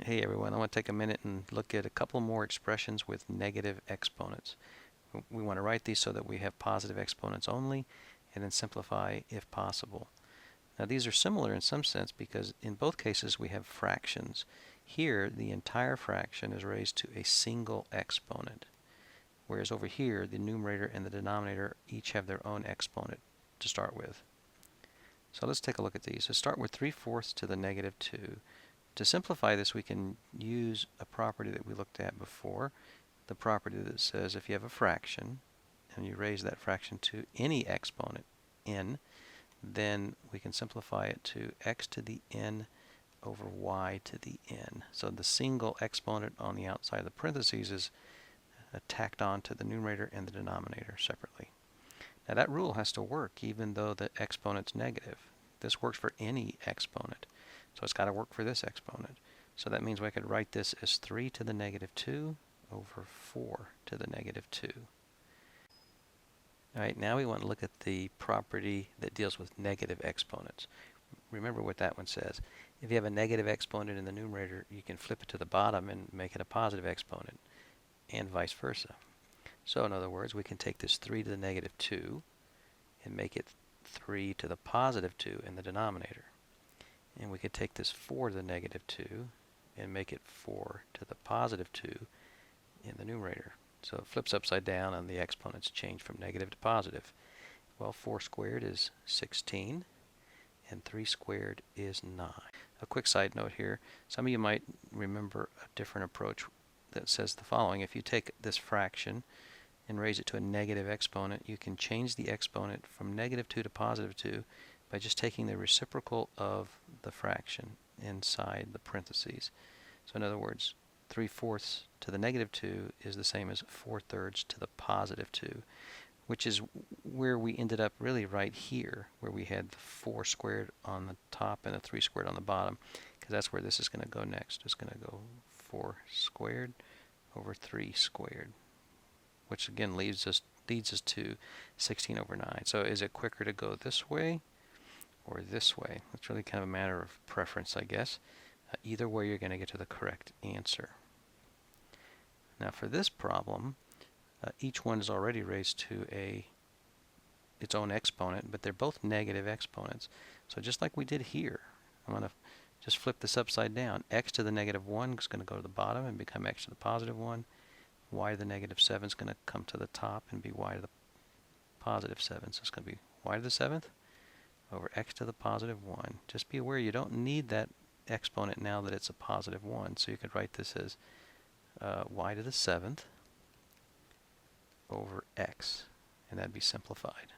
Hey everyone, I want to take a minute and look at a couple more expressions with negative exponents. We want to write these so that we have positive exponents only and then simplify if possible. Now these are similar in some sense because in both cases we have fractions. Here the entire fraction is raised to a single exponent, whereas over here the numerator and the denominator each have their own exponent to start with. So let's take a look at these. Let's start with 3/4 to the negative 2. To simplify this, we can use a property that we looked at before, the property that says if you have a fraction and you raise that fraction to any exponent n, then we can simplify it to x to the n over y to the n. So the single exponent on the outside of the parentheses is tacked on to the numerator and the denominator separately. Now that rule has to work even though the exponent's negative. This works for any exponent. So it's got to work for this exponent. So that means we could write this as 3 to the negative 2 over 4 to the negative 2. Alright, now we want to look at the property that deals with negative exponents. Remember what that one says. If you have a negative exponent in the numerator, you can flip it to the bottom and make it a positive exponent, and vice versa. So in other words, we can take this 3 to the negative 2 and make it 3 to the positive 2 in the denominator. And we could take this 4 to the negative 2 and make it 4 to the positive 2 in the numerator. So it flips upside down and the exponents change from negative to positive. Well, 4 squared is 16 and 3 squared is 9. A quick side note here. Some of you might remember a different approach that says the following. If you take this fraction and raise it to a negative exponent, you can change the exponent from negative 2 to positive 2 by just taking the reciprocal of the fraction inside the parentheses. So in other words, 3/4 to the negative 2 is the same as 4/3 to the positive 2, which is where we ended up really right here, where we had the 4 squared on the top and the 3 squared on the bottom, because that's where this is going to go next. It's going to go 4 squared over 3 squared, which again leads us to 16 over 9. So is it quicker to go this way or this way? It's really kind of a matter of preference, I guess. Either way, you're going to get to the correct answer. Now for this problem, each one is already raised to its own exponent, but they're both negative exponents. So just like we did here, I'm going to just flip this upside down. X to the negative 1 is going to go to the bottom and become x to the positive 1. Y to the negative 7 is going to come to the top and be y to the positive 7. So it's going to be y to the 7th over x to the positive 1. Just be aware you don't need that exponent now that it's a positive 1. So you could write this as y to the 7th over x, and that'd be simplified.